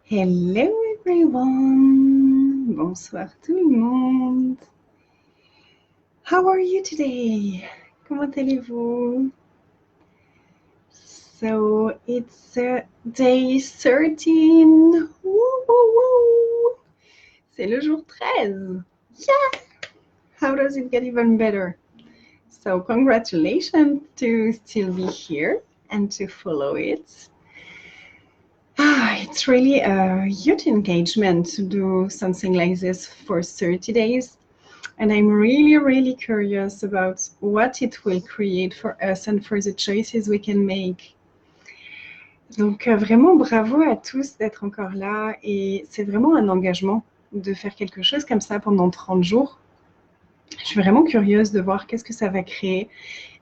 Hello everyone! Bonsoir tout le monde! How are you today? Comment allez-vous? So it's day 13. Woo, woo, woo. C'est le jour 13. Yeah! How does it get even better? So congratulations to still be here and to follow it. It's really a huge engagement to do something like this for 30 days. And I'm really, really curious about what it will create for us and for the choices we can make. Donc vraiment bravo à tous d'être encore là et c'est vraiment un engagement de faire quelque chose comme ça pendant 30 jours. Je suis vraiment curieuse de voir qu'est-ce que ça va créer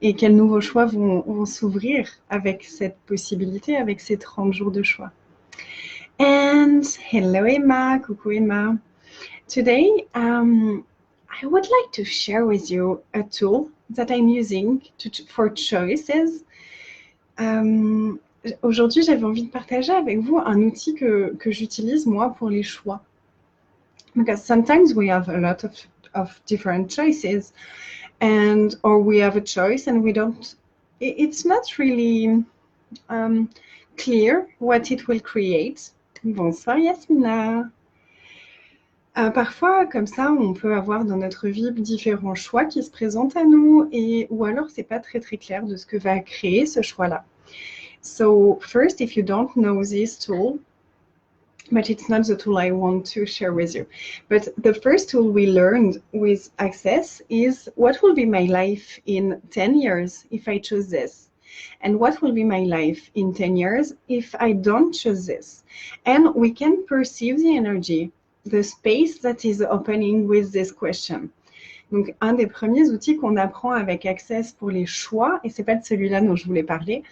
et quels nouveaux choix vont s'ouvrir avec cette possibilité, avec ces 30 jours de choix. And hello Emma, coucou Emma. Today, I would like to share with you a tool that I'm using for choices. Aujourd'hui, j'avais envie de partager avec vous un outil que j'utilise moi pour les choix. Because sometimes we have a lot of different choices or we have a choice and we don't, it's not really clear what it will create. Bonsoir Yasmina. Parfois, comme ça, on peut avoir dans notre vie différents choix qui se présentent à nous ou alors c'est pas très très clair de ce que va créer ce choix-là. So first, if you don't know this tool, but it's not the tool I want to share with you. But the first tool we learned with Access is what will be my life in 10 years if I choose this? And what will be my life in 10 years if I don't choose this? And we can perceive the energy, the space that is opening with this question. Donc, un des premiers outils qu'on apprend avec Access pour les choix, et c'est pas de celui-là dont je voulais parler,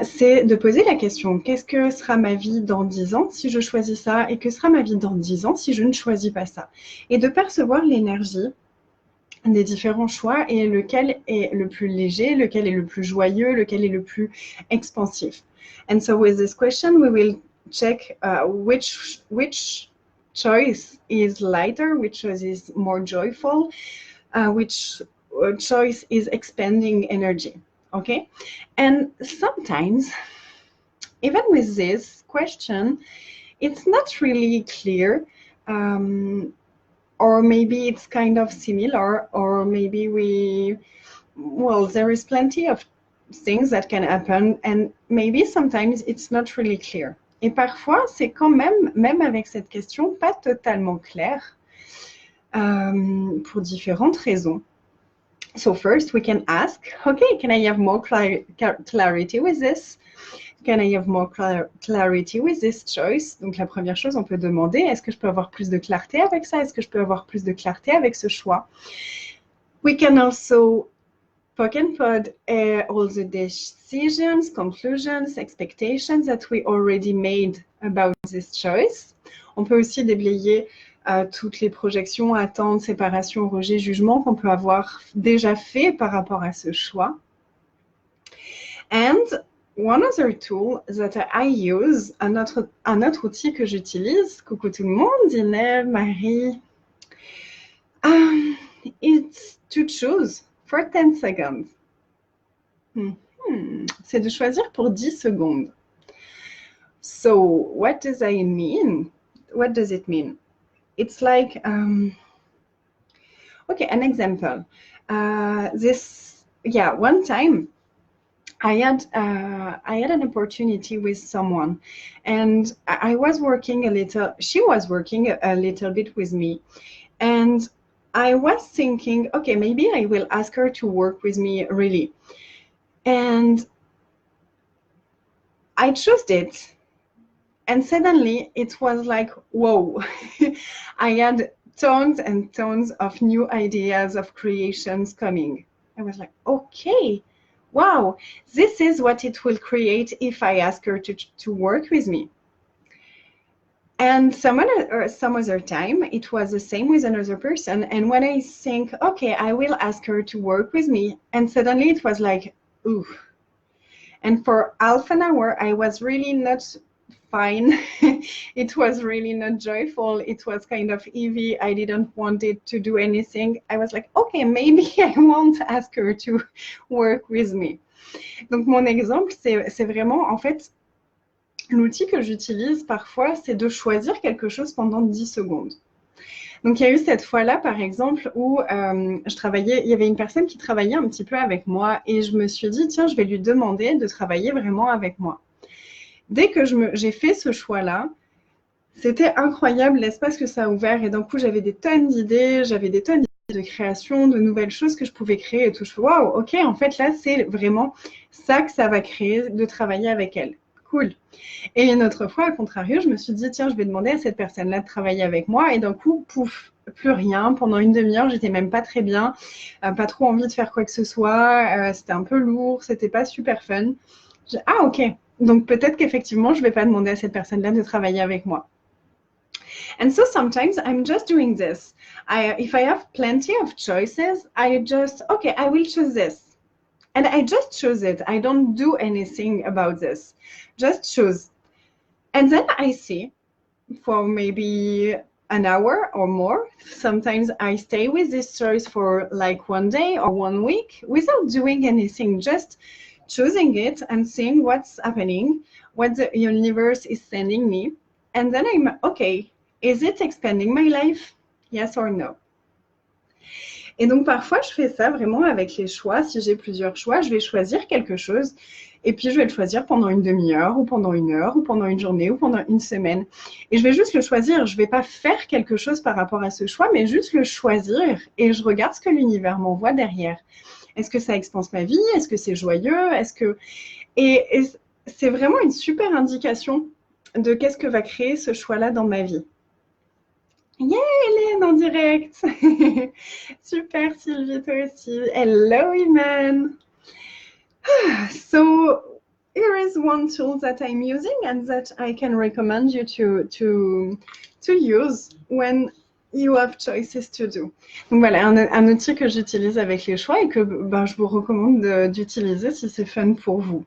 c'est de poser la question, qu'est-ce que sera ma vie dans 10 ans si je choisis ça et que sera ma vie dans 10 ans si je ne choisis pas ça? Et de percevoir l'énergie des différents choix et lequel est le plus léger, lequel est le plus joyeux, lequel est le plus expansif. And so with this question, we will check which choice is lighter, which choice is more joyful, which choice is expanding energy, okay? And sometimes, even with this question, it's not really clear, or maybe it's kind of similar, or maybe there is plenty of things that can happen, and maybe sometimes it's not really clear. Et parfois, c'est quand même avec cette question, pas totalement clair, pour différentes raisons. So first, we can ask, okay, can I have more clarity with this? Can I have more clarity with this choice? Donc, la première chose, on peut demander, est-ce que je peux avoir plus de clarté avec ça? Est-ce que je peux avoir plus de clarté avec ce choix? We can also poke and pod all the decisions, conclusions, expectations that we already made about this choice. On peut aussi déblayer toutes les projections, attentes, séparations, rejets, jugements qu'on peut avoir déjà fait par rapport à ce choix. And one other tool that I use, un autre outil que j'utilise, coucou tout le monde, Inès, Marie, it's to choose for 10 seconds. C'est de choisir pour 10 secondes. So what does it mean? What does it mean? It's like, okay, an example. One time I had an opportunity with someone, and I was working a little, she was working a little bit with me, and I was thinking, okay, maybe I will ask her to work with me really. And I chose it. And suddenly it was like, whoa, I had tons and tons of new ideas of creations coming. I was like, okay, wow, this is what it will create if I ask her to work with me. And some other time, it was the same with another person. And when I think, okay, I will ask her to work with me, and suddenly it was like, ooh. And for half an hour, I was really not fine. It was really not joyful. It was kind of heavy. I didn't want it to do anything. I was like, okay, maybe I won't ask her to work with me. Donc, mon exemple, c'est vraiment, en fait, l'outil que j'utilise parfois, c'est de choisir quelque chose pendant 10 secondes. Donc, il y a eu cette fois-là, par exemple, où il y avait une personne qui travaillait un petit peu avec moi et je me suis dit, tiens, je vais lui demander de travailler vraiment avec moi. Dès que j'ai fait ce choix-là, c'était incroyable l'espace que ça a ouvert et d'un coup, j'avais des tonnes d'idées, de création, de nouvelles choses que je pouvais créer et tout. Je fais, waouh, ok, en fait, là, c'est vraiment ça que ça va créer de travailler avec elle. Cool. Et une autre fois, à contrario, je me suis dit, tiens, je vais demander à cette personne-là de travailler avec moi. Et d'un coup, pouf, plus rien. Pendant une demi-heure, j'étais même pas très bien. Pas trop envie de faire quoi que ce soit. C'était un peu lourd. C'était pas super fun. Ah, ok. Donc, peut-être qu'effectivement, je vais pas demander à cette personne-là de travailler avec moi. And so sometimes I'm just doing this. If I have plenty of choices, okay, I will choose this. And I just choose it. I don't do anything about this. Just choose. And then I see for maybe an hour or more. Sometimes I stay with this choice for like 1 day or 1 week without doing anything, just choosing it and seeing what's happening, what the universe is sending me. And then I'm, okay, is it expanding my life? Yes or no? Et donc, parfois, je fais ça vraiment avec les choix. Si j'ai plusieurs choix, je vais choisir quelque chose et puis je vais le choisir pendant une demi-heure ou pendant une heure ou pendant une journée ou pendant une semaine. Et je vais juste le choisir. Je ne vais pas faire quelque chose par rapport à ce choix, mais juste le choisir et je regarde ce que l'univers m'envoie derrière. Est-ce que ça expanse ma vie? Est-ce que c'est joyeux? Et c'est vraiment une super indication de qu'est-ce que va créer ce choix-là dans ma vie. Yeah, Hélène en direct. Super Sylvie, toi aussi. Hello Iman. So here is one tool that I'm using and that I can recommend you to use when you have choices to do. Donc voilà, un outil que j'utilise avec les choix et que je vous recommande d'utiliser si c'est fun pour vous.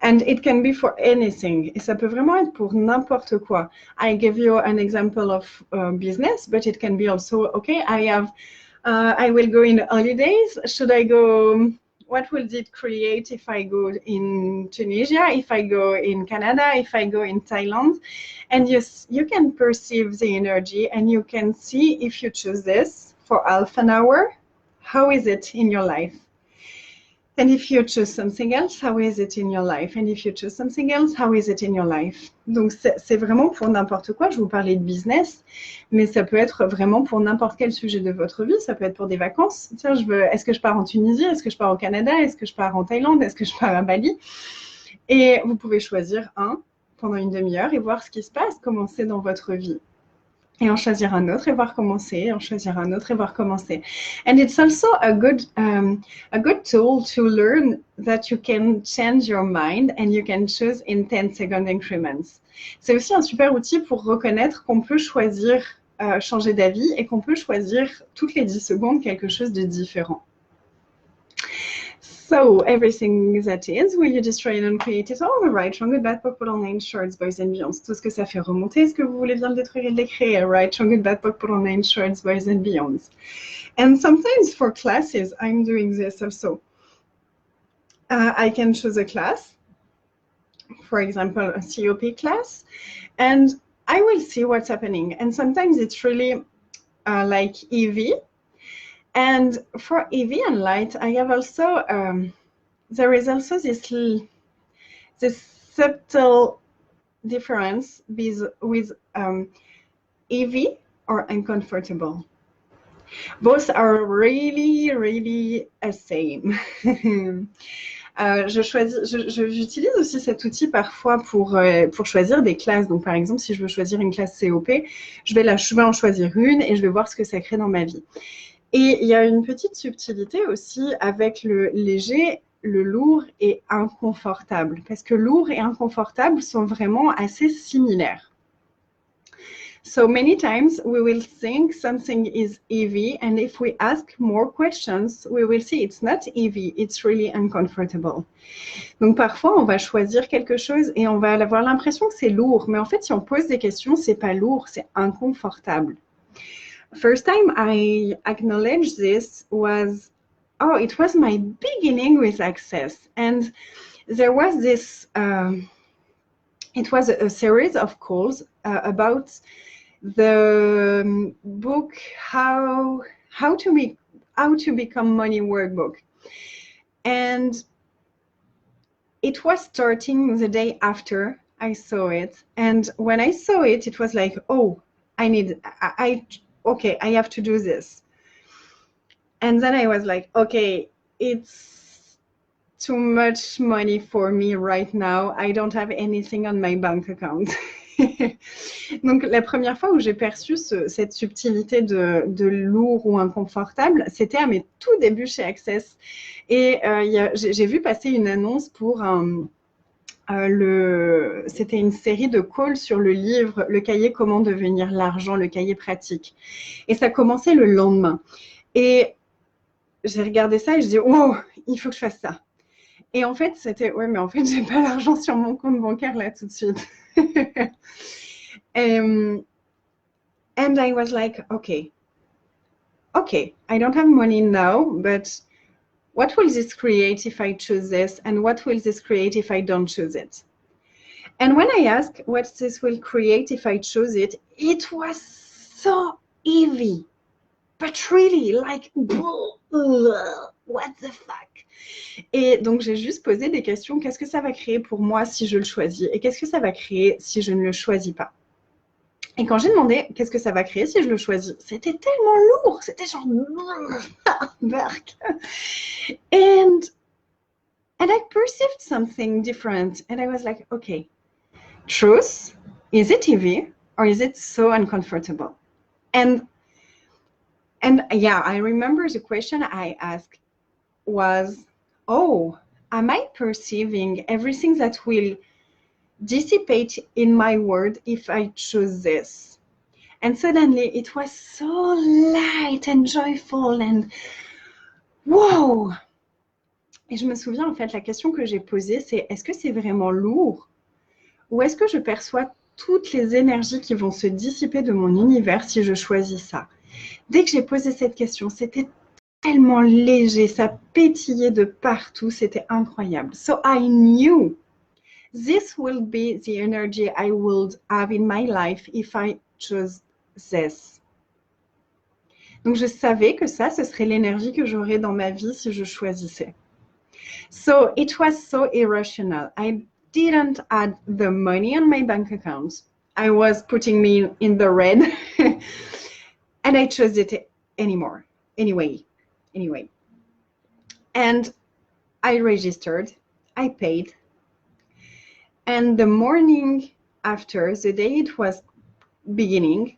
And it can be for anything. Et ça peut vraiment être pour n'importe quoi. I give you an example of business, but it can be also, okay, I will go in holidays. Should I go, what will it create if I go in Tunisia, if I go in Canada, if I go in Thailand? And yes, you can perceive the energy and you can see if you choose this for half an hour, how is it in your life? And if you choose something else, how is it in your life? And if you choose something else, how is it in your life? Donc, c'est vraiment pour n'importe quoi. Je vous parlais de business, mais ça peut être vraiment pour n'importe quel sujet de votre vie. Ça peut être pour des vacances. Tiens, est-ce que je pars en Tunisie? Est-ce que je pars au Canada? Est-ce que je pars en Thaïlande? Est-ce que je pars à Bali? Et vous pouvez choisir un pendant une demi-heure et voir ce qui se passe, comment c'est dans votre vie. Et en choisir un autre et voir comment c'est, en choisir un autre et voir comment c'est. And it's also a good tool to learn that you can change your mind and you can choose in 10-second increments. C'est aussi un super outil pour reconnaître qu'on peut choisir, changer d'avis et qu'on peut choisir toutes les 10 secondes quelque chose de différent. So, everything that is, will you destroy it and create it all? Right, wrong, good, bad, put on name, shorts, boys and beyonds. Tout ce que ça fait remonter, ce que vous voulez bien le détruire et le créer. Right, wrong, good, bad, put on name, shorts, boys and beyonds. And sometimes for classes, I'm doing this also. I can choose a class, for example, a COP class, and I will see what's happening. And sometimes it's really like EV. And for EV and light, I have also, there is also this subtle difference with EV or uncomfortable. Both are really, really the same. J'utilise aussi cet outil parfois pour choisir des classes. Donc, par exemple, si je veux choisir une classe COP, je vais en choisir une et je vais voir ce que ça crée dans ma vie. Et il y a une petite subtilité aussi avec le léger, le lourd et inconfortable. Parce que lourd et inconfortable sont vraiment assez similaires. So many times we will think something is heavy, and if we ask more questions, we will see it's not heavy, it's really uncomfortable. Donc parfois, on va choisir quelque chose et on va avoir l'impression que c'est lourd, mais en fait, si on pose des questions, c'est pas lourd, c'est inconfortable. First time I acknowledged this was, oh, it was my beginning with Access, and there was this. It was a series of calls about the book how to become money workbook, and it was starting the day after I saw it. And when I saw it, it was like, oh, okay, I have to do this. And then I was like, okay, it's too much money for me right now. I don't have anything on my bank account. Donc, la première fois où j'ai perçu cette subtilité de lourd ou inconfortable, c'était à mes tout débuts chez Access. Et j'ai vu passer une annonce pour c'était une série de calls sur le livre, le cahier Comment devenir l'argent, le cahier pratique. Et ça commençait le lendemain. Et j'ai regardé ça et je dis, oh, il faut que je fasse ça. Et en fait, c'était, ouais, mais en fait, j'ai pas l'argent sur mon compte bancaire là tout de suite. And I was like, okay, I don't have money now, but what will this create if I choose this? And what will this create if I don't choose it? And when I asked what this will create if I choose it, it was so heavy, but really like, what the fuck? Et donc, j'ai juste posé des questions. Qu'est-ce que ça va créer pour moi si je le choisis? Et qu'est-ce que ça va créer si je ne le choisis pas? Et quand j'ai demandé qu'est-ce que ça va créer si je le choisis, c'était tellement lourd. C'était genre... bark. And I perceived something different. And I was like, okay, truth, is it heavy or is it so uncomfortable? And yeah, I remember the question I asked was, oh, am I perceiving everything that will dissipate in my world if I choose this? And suddenly it was so light and joyful and wow! Et je me souviens, en fait, la question que j'ai posée, c'est est-ce que c'est vraiment lourd? Ou est-ce que je perçois toutes les énergies qui vont se dissiper de mon univers si je choisis ça? Dès que j'ai posé cette question, c'était tellement léger, ça pétillait de partout, c'était incroyable. So I knew this will be the energy I would have in my life if I chose this. Donc je savais que ça, ce serait l'énergie que j'aurais dans ma vie si je choisissais. So it was so irrational. I didn't add the money on my bank account. I was putting me in the red. And I chose it anyway. And I registered, I paid. And the morning after, the day it was beginning,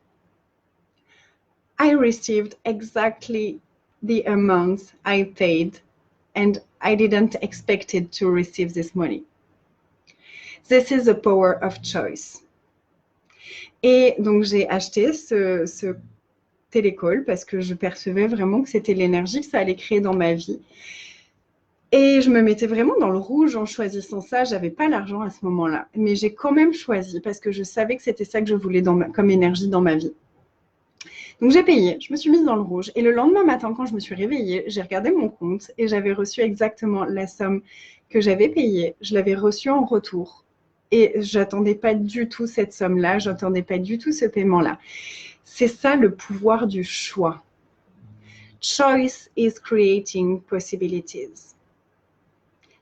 I received exactly the amount I paid, and I didn't expect it to receive this money. This is the power of choice. Et donc, j'ai acheté ce télécall parce que je percevais vraiment que c'était l'énergie que ça allait créer dans ma vie. Et je me mettais vraiment dans le rouge en choisissant ça. Je n'avais pas l'argent à ce moment-là. Mais j'ai quand même choisi parce que je savais que c'était ça que je voulais comme énergie dans ma vie. Donc j'ai payé, je me suis mise dans le rouge. Et le lendemain matin, quand je me suis réveillée, j'ai regardé mon compte et j'avais reçu exactement la somme que j'avais payée. Je l'avais reçue en retour. Et je n'attendais pas du tout cette somme-là, je n'attendais pas du tout ce paiement-là. C'est ça le pouvoir du choix. Choice is creating possibilities.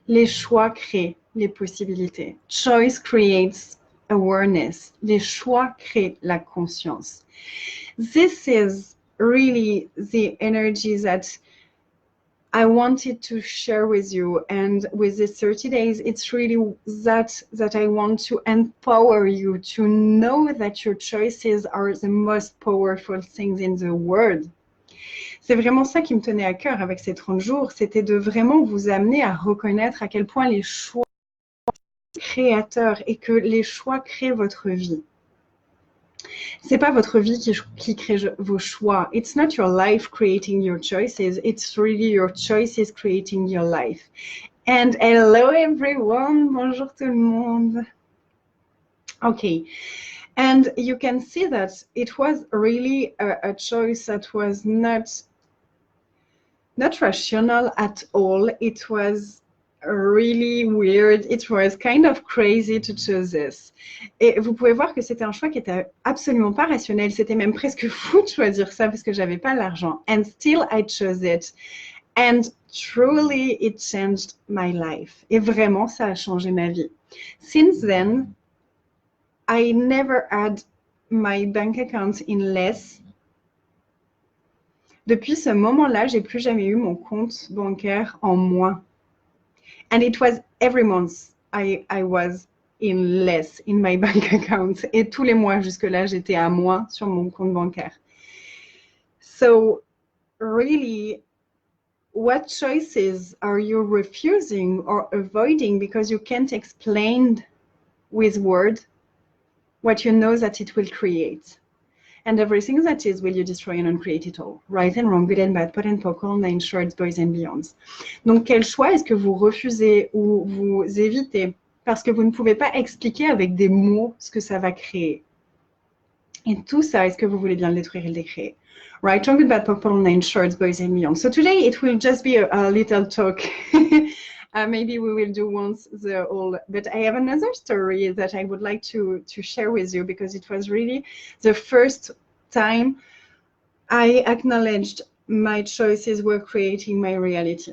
Les choix créent les possibilités. Choice creates awareness. Les choix créent la conscience. This is really the energy that I wanted to share with you, and with the 30 days, it's really that I want to empower you to know that your choices are the most powerful things in the world. C'est vraiment ça qui me tenait à cœur avec ces 30 jours, c'était de vraiment vous amener à reconnaître à quel point les choix sont créateurs et que les choix créent votre vie. C'est pas votre vie qui crée vos choix. It's not your life creating your choices. It's really your choices creating your life. And hello everyone. Bonjour tout le monde. Okay. And you can see that it was really a choice that was not rational at all. It was really weird. It was kind of crazy to choose this. Et vous pouvez voir que c'était un choix qui était absolument pas rationnel. C'était même presque fou de choisir ça parce que j'avais pas l'argent. And still I chose it. And truly it changed my life. Et vraiment, ça a changé ma vie. Since then, I never had my bank account in less. Depuis ce moment-là, j'ai plus jamais eu mon compte bancaire en moins. And it was every month I was in less in my bank account. Et tous les mois jusque-là, j'étais à moins sur mon compte bancaire. So really, what choices are you refusing or avoiding because you can't explain with words what you know that it will create? And everything that is, will you destroy and uncreate it all? Right and wrong, good and bad, pot and pockle, nine shorts, boys and beyonds. Donc, quel choix est-ce que vous refusez ou vous évitez parce que vous ne pouvez pas expliquer avec des mots ce que ça va créer? Et tout ça, est-ce que vous voulez bien le détruire et le décréer? Right, wrong, good, bad, pockle, nine shorts, boys and beyonds. So today it will just be a little talk. Maybe we will do once the whole, but I have another story that I would like to share with you because it was really the first time I acknowledged my choices were creating my reality.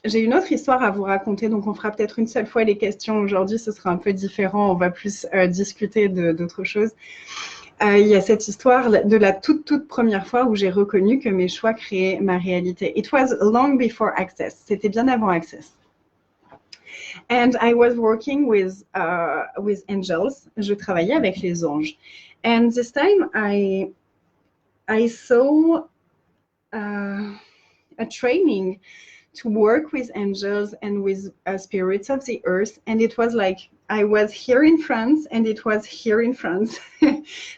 J'ai une autre histoire à vous raconter, donc on fera peut-être une seule fois les questions. Aujourd'hui, ce sera un peu différent, on va plus discuter d'autres choses. Il y a cette histoire de la toute première fois où j'ai reconnu que mes choix créaient ma réalité. It was long before Access. C'était bien avant Access. And I was working with angels. Je travaillais avec les anges. And this time I saw a training to work with angels and with spirits of the earth. And it was like I was here in France and it was here in France.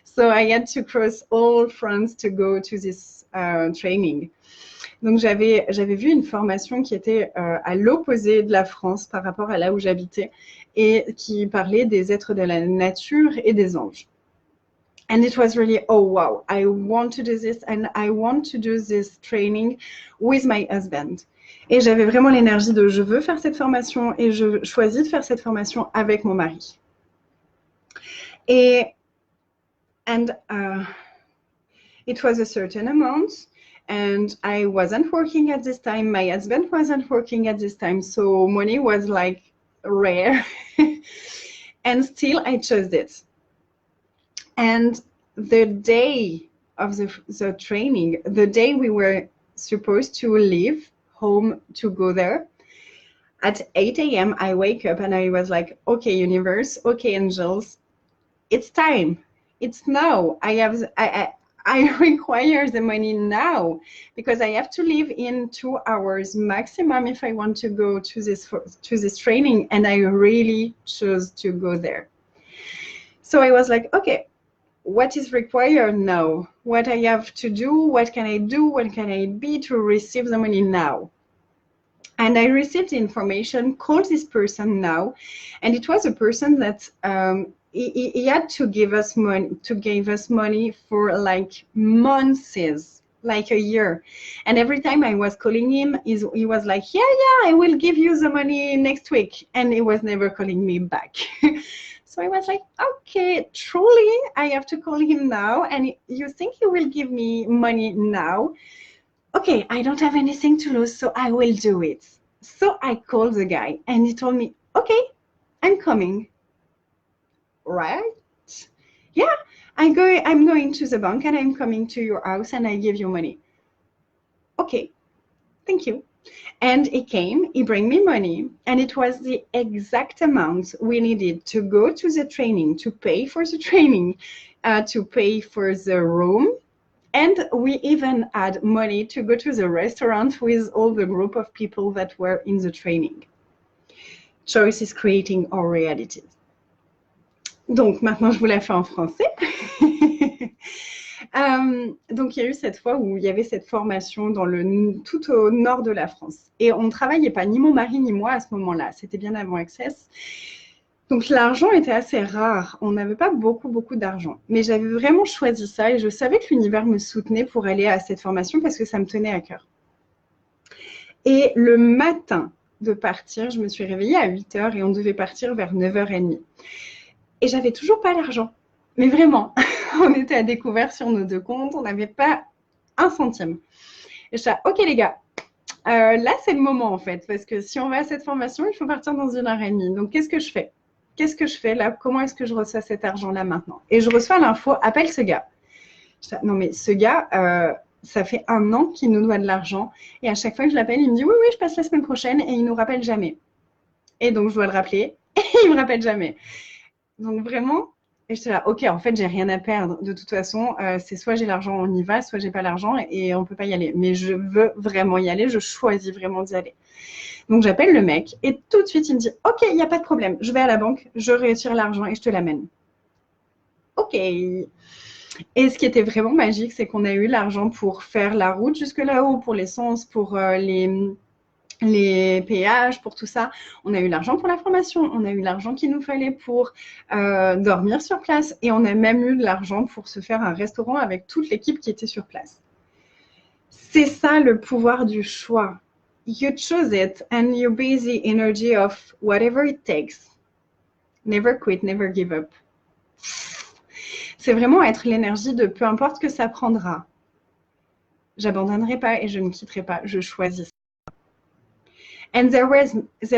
So I had to cross all France to go to this training. Donc, j'avais vu une formation qui était à l'opposé de la France par rapport à là où j'habitais et qui parlait des êtres de la nature et des anges. And it was really, oh wow, I want to do this and I want to do this training with my husband. Et j'avais vraiment l'énergie de je veux faire cette formation et je choisis de faire cette formation avec mon mari. And it was a certain amount. And I wasn't working at this time. My husband wasn't working at this time. So money was like rare. And still I chose it. And the day of the training, the day we were supposed to leave home to go there, at 8 a.m. I wake up and I was like, okay, universe, okay, angels, it's time. It's now. I require the money now because I have to leave in 2 hours maximum if I want to go to this training, and I really chose to go there. So I was like, okay, what is required now? What I have to do? What can I do? What can I be to receive the money now? And I received the information, call this person now, and it was a person that he had to give us money for like months, like a year. And every time I was calling him, he was like, yeah, I will give you the money next week. And he was never calling me back. So I was like, okay, truly, I have to call him now. And you think you will give me money now? Okay, I don't have anything to lose, so I will do it. So I called the guy and he told me, okay, I'm coming. Right? Yeah, I'm going to the bank and I'm coming to your house and I give you money. Okay, thank you. And he came, he bring me money, and it was the exact amount we needed to go to the training, to pay for the training, to pay for the room, and we even had money to go to the restaurant with all the group of people that were in the training. Choice is creating our realities. Donc, maintenant, je vous la fais en français. Donc, il y a eu cette fois où il y avait cette formation tout au nord de la France. Et on ne travaillait pas, ni mon mari ni moi à ce moment-là. C'était bien avant Access. Donc, l'argent était assez rare. On n'avait pas beaucoup d'argent. Mais j'avais vraiment choisi ça et je savais que l'univers me soutenait pour aller à cette formation parce que ça me tenait à cœur. Et le matin de partir, je me suis réveillée à 8h et on devait partir vers 9h30. Et j'avais toujours pas l'argent. Mais vraiment, on était à découvert sur nos deux comptes, on n'avait pas un centime. Et je suis là, ok les gars, là c'est le moment en fait, parce que si on va à cette formation, il faut partir dans 1h30. Donc qu'est-ce que je fais? Qu'est-ce que je fais là? Comment est-ce que je reçois cet argent-là maintenant? Et je reçois l'info, appelle ce gars. Je dis, non mais ce gars, ça fait 1 an qu'il nous doit de l'argent. Et à chaque fois que je l'appelle, il me dit, oui, je passe la semaine prochaine et il ne nous rappelle jamais. Et donc je dois le rappeler et il ne me rappelle jamais. Donc vraiment, et j'étais là, ok, en fait, j'ai rien à perdre. De toute façon, c'est soit j'ai l'argent, on y va, soit j'ai pas l'argent et on peut pas y aller. Mais je veux vraiment y aller, je choisis vraiment d'y aller. Donc j'appelle le mec et tout de suite, il me dit, ok, il n'y a pas de problème, je vais à la banque, je retire l'argent et je te l'amène. Ok. Et ce qui était vraiment magique, c'est qu'on a eu l'argent pour faire la route jusque là-haut, pour l'essence, pour les péages, pour tout ça. On a eu l'argent pour la formation, on a eu l'argent qu'il nous fallait pour dormir sur place et on a même eu de l'argent pour se faire un restaurant avec toute l'équipe qui était sur place. C'est ça le pouvoir du choix. You choose it and you be the energy of whatever it takes. Never quit, never give up. C'est vraiment être l'énergie de peu importe ce que ça prendra. J'abandonnerai pas et je ne quitterai pas, je choisis. And there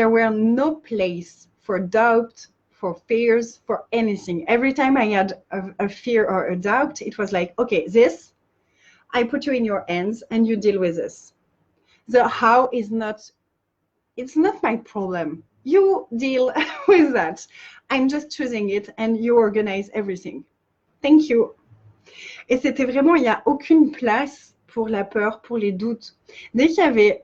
were no place for doubt, for fears, for anything. Every time I had a fear or a doubt, it was like, okay, this, I put you in your hands and you deal with this. The how is not, it's not my problem. You deal with that. I'm just choosing it and you organize everything. Thank you. Et c'était vraiment, il n'y a aucune place pour la peur, pour les doutes. Dès qu'il y avait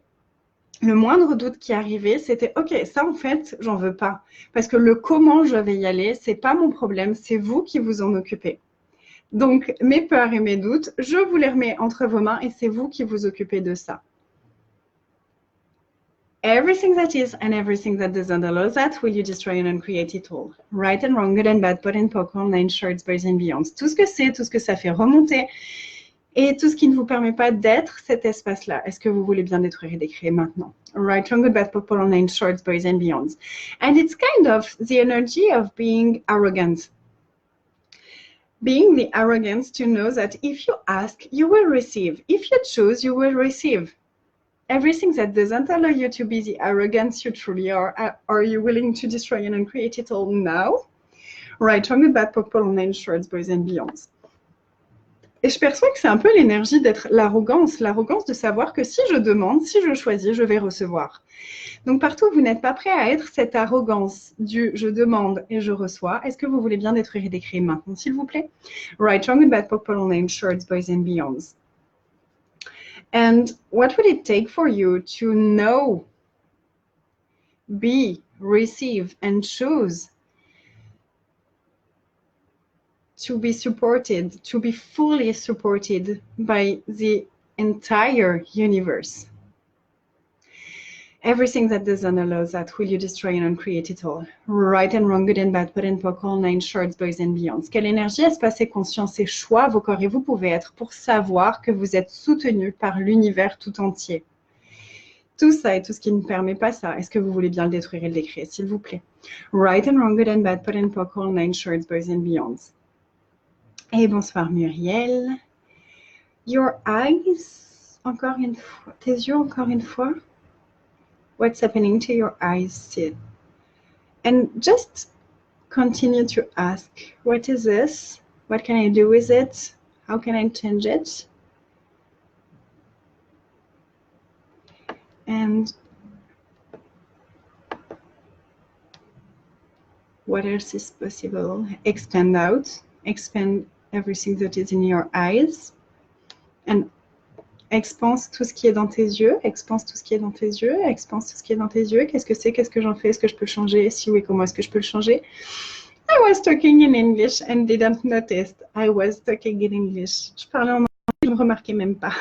le moindre doute qui arrivait, c'était ok, ça en fait, j'en veux pas. Parce que le comment je vais y aller, c'est pas mon problème, c'est vous qui vous en occupez. Donc, mes peurs et mes doutes, je vous les remets entre vos mains et c'est vous qui vous occupez de ça. Everything that is and everything that doesn't allow that, will you destroy and uncreate it all? Right and wrong, good and bad, pot and poke, online, shorts, boys and beyonds. Tout ce que c'est, tout ce que ça fait remonter et tout ce qui ne vous permet pas d'être cet espace-là. Est-ce que vous voulez bien détruire et décréer maintenant? Right, wrong, good, bad, purple, online, shorts, boys and beyonds. And it's kind of the energy of being arrogant. Being the arrogance to know that if you ask, you will receive. If you choose, you will receive. Everything that doesn't allow you to be the arrogance you truly are you willing to destroy and uncreate it all now? Right, wrong, good, bad, purple, online, shorts, boys and beyonds. Et je perçois que c'est un peu l'énergie d'être l'arrogance de savoir que si je demande, si je choisis, je vais recevoir. Donc partout où vous n'êtes pas prêt à être cette arrogance du je demande et je reçois, est-ce que vous voulez bien détruire et décréer maintenant, s'il vous plaît? Right, wrong, and bad, purple, online, shorts, boys and beyonds. And what would it take for you to know, be, receive, and choose to be supported, to be fully supported by the entire universe? Everything that doesn't allow that, will you destroy and uncreate it all? Right and wrong, good and bad, pot and poke, online, shorts, boys and beyonds. Quelle énergie, espace et conscience et choix vos corps et vous pouvez être pour savoir que vous êtes soutenu par l'univers tout entier. Tout ça et tout ce qui ne permet pas ça, est-ce que vous voulez bien le détruire et le décréer, s'il vous plaît? Right and wrong, good and bad, pot and poke, online, shorts, boys and beyonds. Et bonsoir Muriel. Your eyes, encore une fois. Tes yeux, encore une fois. What's happening to your eyes still? And just continue to ask, what is this? What can I do with it? How can I change it? And what else is possible? Expand out, expand everything that is in your eyes. And expanse tout ce qui est dans tes yeux, expanse tout ce qui est dans tes yeux, expanse tout ce qui est dans tes yeux. Qu'est-ce que c'est? Qu'est-ce que j'en fais? Est-ce que je peux le changer? Si oui, comment est-ce que je peux le changer? I was talking in English and didn't notice I was talking in English. Je parlais en anglais, je ne remarquais même pas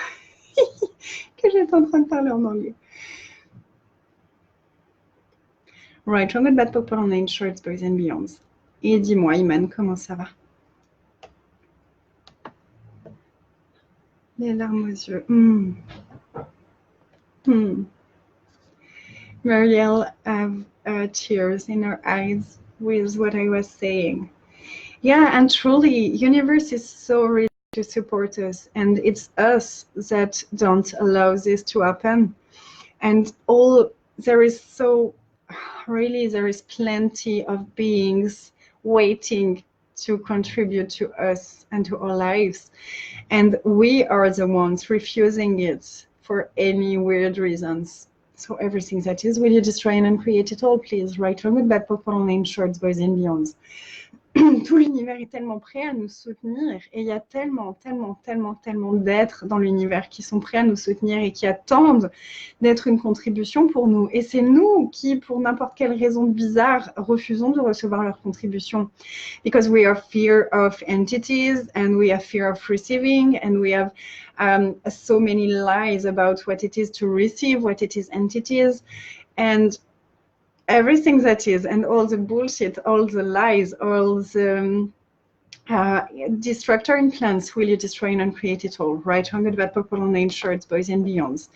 que j'étais en train de parler en anglais. Right, on bad people on nine shorts, boys and beyonds. Et dis-moi, Iman, comment ça va? Les larmes aux yeux. Marielle have tears in her eyes with what I was saying. Yeah, and truly, universe is so ready to support us, and it's us that don't allow this to happen. And there is plenty of beings waiting to contribute to us and to our lives. And we are the ones refusing it for any weird reasons. So everything that is, will you just try and create it all, please? Right, from good, bad, purple, name, shorts, boys and beyonds. Tout l'univers est tellement prêt à nous soutenir et il y a tellement d'êtres dans l'univers qui sont prêts à nous soutenir et qui attendent d'être une contribution pour nous. Et c'est nous qui, pour n'importe quelle raison bizarre, refusons de recevoir leur contribution. Because we are fear of entities and we have fear of receiving and we have so many lies about what it is to receive, what it is entities. And everything that is, and all the bullshit, all the lies, all the destructor implants, will you destroy and uncreate it all, right? Hungry bad purple on name shorts, boys and beyonds.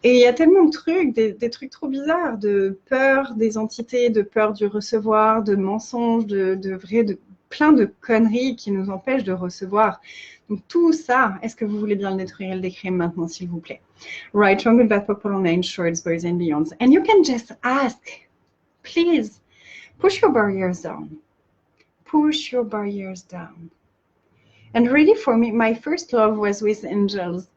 Et il y a tellement de trucs, des trucs trop bizarres, de peur des entités, de peur du recevoir, de mensonges, de plein de conneries qui nous empêchent de recevoir. Donc tout ça, est-ce que vous voulez bien le détruire et le décrire maintenant, s'il vous plaît? Right, Hungry bad purple on name shorts, boys and beyonds. And you can just ask. Please push your barriers down. Push your barriers down. And really, for me, my first love was with angels.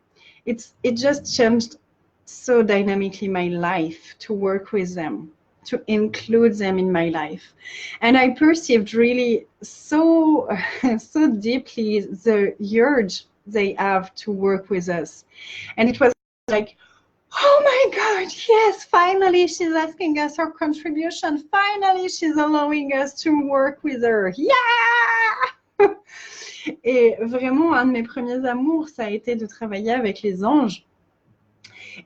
It just changed so dynamically my life to work with them, to include them in my life. And I perceived really so deeply the urge they have to work with us. And it was like, oh my God, yes, finally she's asking us her contribution. Finally, she's allowing us to work with her. Yeah! Et vraiment, un de mes premiers amours, ça a été de travailler avec les anges.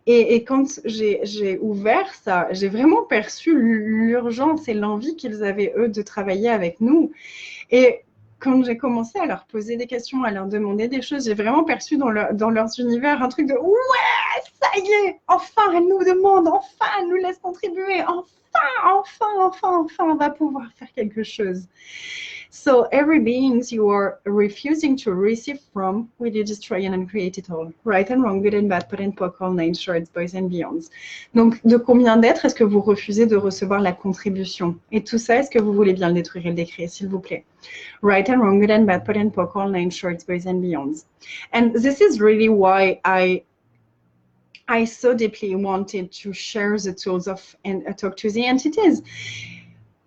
Et quand j'ai ouvert ça, j'ai vraiment perçu l'urgence et l'envie qu'ils avaient, eux, de travailler avec nous. Et quand j'ai commencé à leur poser des questions, à leur demander des choses, j'ai vraiment perçu dans leurs univers un truc de « Ouais, ça y est, enfin, elle nous demande, enfin, elle nous laisse contribuer, enfin, on va pouvoir faire quelque chose. » So every beings you are refusing to receive from, will you destroy and uncreate it all? Right and wrong, good and bad, put and poke, all nine shorts, boys and beyonds. Donc, de combien d'êtres est-ce que vous refusez de recevoir la contribution? Et tout ça, est-ce que vous voulez bien le détruire et le décrire, s'il vous plaît? Right and wrong, good and bad, put and poke, all nine shorts, boys and beyonds. And this is really why I so deeply wanted to share the tools of and talk to the entities.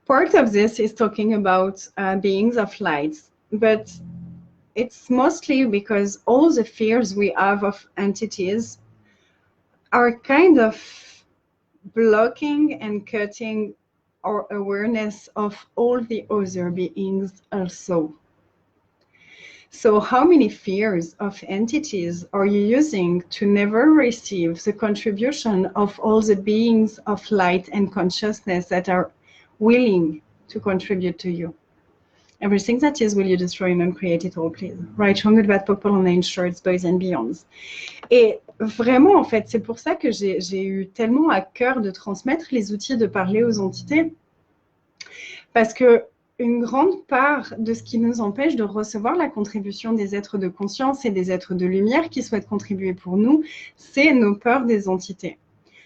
Part of this is talking about beings of light, but it's mostly because all the fears we have of entities are kind of blocking and cutting our awareness of all the other beings also. So how many fears of entities are you using to never receive the contribution of all the beings of light and consciousness that are willing to contribute to you? Everything that is, will you destroy and uncreate it all, please? Right, wrong, good, bad, purple, on nine shorts, boys and beyonds. Et vraiment, en fait, c'est pour ça que j'ai eu tellement à cœur de transmettre les outils de parler aux entités. Parce que une grande part de ce qui nous empêche de recevoir la contribution des êtres de conscience et des êtres de lumière qui souhaitent contribuer pour nous, c'est nos peurs des entités.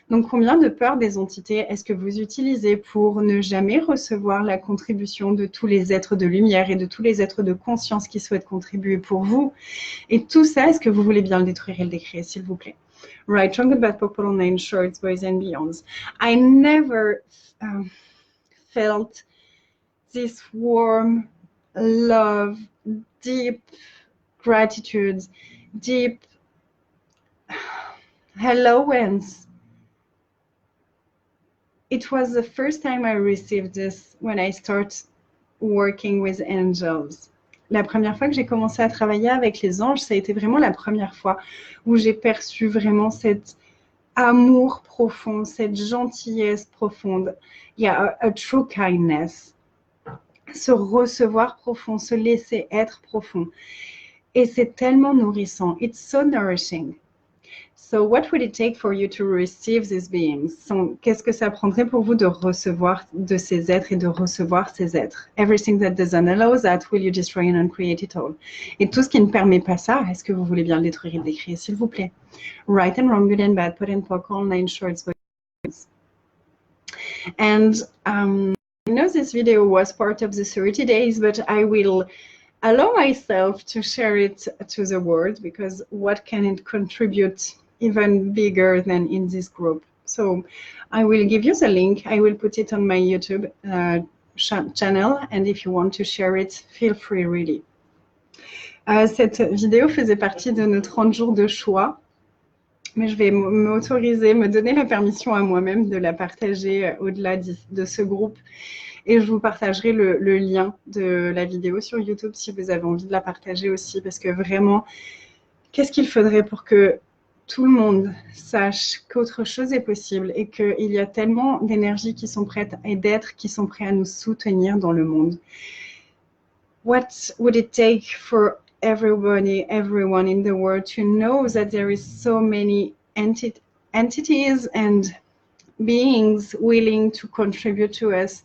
Donc, combien de peurs des entités est-ce que vous utilisez pour ne jamais recevoir la contribution de tous les êtres de lumière et de tous les êtres de conscience qui souhaitent contribuer pour vous? Et tout ça, est-ce que vous voulez bien le détruire et le décrire, s'il vous plaît? Right, wrong, good, bad, purple, nine shorts, boys and beyonds. I never felt this warm love, deep gratitude, deep allowance. It was the first time I received this when I started working with angels. La première fois que j'ai commencé à travailler avec les anges, ça a été vraiment la première fois où j'ai perçu vraiment cet amour profond, cette gentillesse profonde. Il y a a true kindness, se recevoir profond, se laisser être profond. Et c'est tellement nourrissant. It's so nourishing. So what would it take for you to receive these beings? Qu'est-ce que ça prendrait pour vous de recevoir de ces êtres et de recevoir ces êtres? Everything that doesn't allow that, will you destroy and uncreate it all? Et tout ce qui ne permet pas ça, est-ce que vous voulez bien le détruire et le décrire, s'il vous plaît? Right and wrong, good and bad, put and poke, all nine shorts. And I know this video was part of the 30 days, but I will allow myself to share it to the world, because what can it contribute even bigger than in this group? So I will give you the link. I will put it on my YouTube channel, and if you want to share it, feel free, really. Cette vidéo faisait partie de nos 30 jours de choix, mais je vais m'autoriser, me donner la permission à moi-même de la partager au-delà de ce groupe. Et je vous partagerai le lien de la vidéo sur YouTube si vous avez envie de la partager aussi, parce que vraiment, qu'est-ce qu'il faudrait pour que tout le monde sache qu'autre chose est possible et qu'il y a tellement d'énergies qui sont prêtes et d'êtres qui sont prêts à nous soutenir dans le monde. What would it take for everybody, everyone in the world to know that there is so many entities and beings willing to contribute to us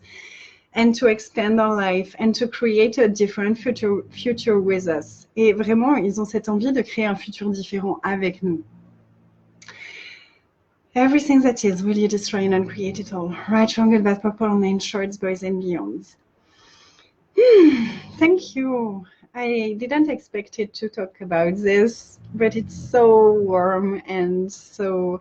and to expand our life and to create a different future with us. Et vraiment, ils ont cette envie de créer un futur différent avec nous. Everything that is, will you destroy and uncreate it all? Right, wrong, good, bad, purple, nine shorts, boys and beyonds. Thank you. I didn't expect it to talk about this, but it's so warm and so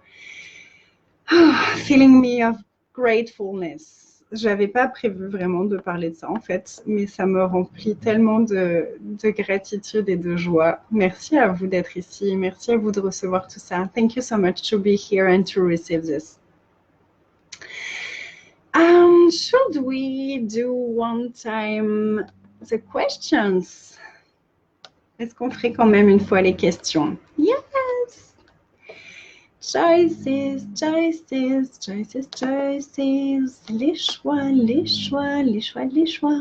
filling me of gratefulness. J'avais pas prévu vraiment de parler de ça en fait, mais ça me remplit tellement de gratitude et de joie. Merci à vous d'être ici, merci à vous de recevoir tout ça. Thank you so much to be here and to receive this. Should we do one time the questions? Est-ce qu'on ferait quand même une fois les questions? Yes! Choices, choices, choices, choices. Les choix, les choix, les choix, les choix.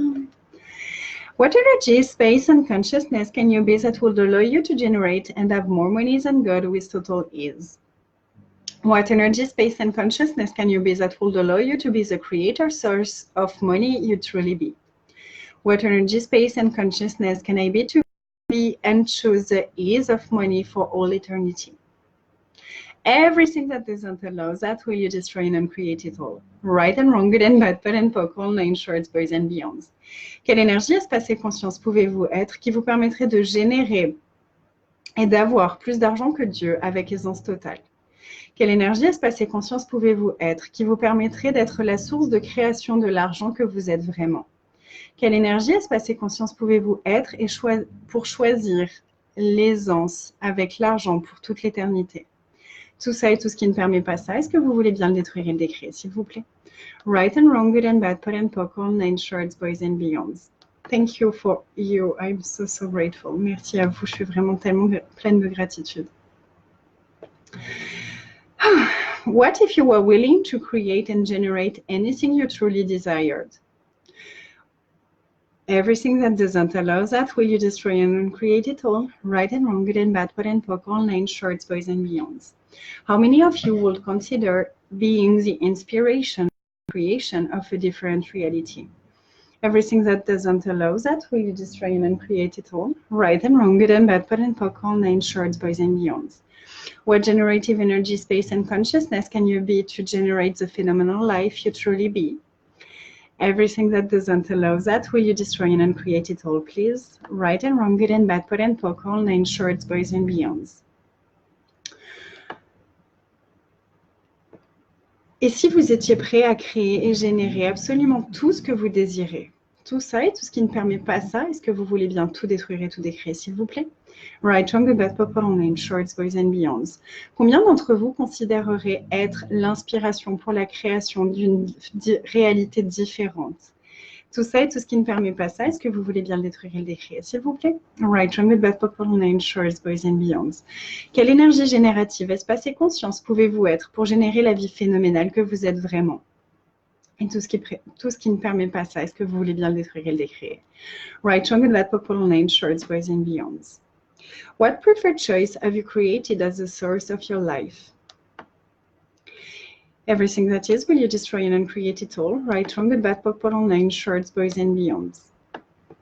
What energy, space, and consciousness can you be that will allow you to generate and have more money than God with total ease? What energy, space, and consciousness can you be that will allow you to be the creator source of money you truly be? What energy, space, and consciousness can I be to be and choose the ease of money for all eternity? Everything that doesn't allow that, will you destroy and uncreate it all? Right and wrong, good and bad, put and poke, all nine shorts, boys and beyonds. Quelle énergie, espace et conscience pouvez-vous être qui vous permettrait de générer et d'avoir plus d'argent que Dieu avec aisance totale? Quelle énergie, espace et conscience pouvez-vous être qui vous permettrait d'être la source de création de l'argent que vous êtes vraiment? Quelle énergie, espace et conscience pouvez-vous être et pour choisir l'aisance avec l'argent pour toute l'éternité? Tout ça et tout ce qui ne permet pas ça, est-ce que vous voulez bien le détruire et le décrire, s'il vous plaît? Right and wrong, good and bad, put and poke, all nine shorts, boys and beyonds. Thank you for you. I'm so, so grateful. Merci à vous. Je suis vraiment tellement pleine de gratitude. What if you were willing to create and generate anything you truly desired? Everything that doesn't allow that, will you destroy and uncreate it all? Right and wrong, good and bad, put and poke, all nine shorts, boys and beyonds. How many of you would consider being the inspiration, creation of a different reality? Everything that doesn't allow that, will you destroy and uncreate it all? Right and wrong, good and bad, put and poke, all nine shorts, boys and beyonds. What generative energy, space, and consciousness can you be to generate the phenomenal life you truly be? Everything that doesn't allow that, will you destroy and uncreate it all, please? Right and wrong, good and bad, put and poke, all nine shorts, boys and beyonds. Et si vous étiez prêt à créer et générer absolument tout ce que vous désirez, tout ça et tout ce qui ne permet pas ça, est-ce que vous voulez bien tout détruire et tout décrire, s'il vous plaît? Right, wrong, good, bad, purple, nine shorts, boys and beyonds. Combien d'entre vous considéreraient être l'inspiration pour la création d'une réalité différente? Tout ça et tout ce qui ne permet pas ça, est-ce que vous voulez bien le détruire et le décrire, s'il vous plaît? Right, from the bad people name, shores, boys and beyonds. Quelle énergie générative, espace et conscience pouvez-vous être pour générer la vie phénoménale que vous êtes vraiment? Et tout ce qui ne permet pas ça, est-ce que vous voulez bien le détruire et le décrire? Right, from the bad people name, shores, boys and beyonds. What preferred choice have you created as the source of your life? Everything that is, will you destroy and uncreate it all? Right from the bad people online, shorts, boys and beyonds.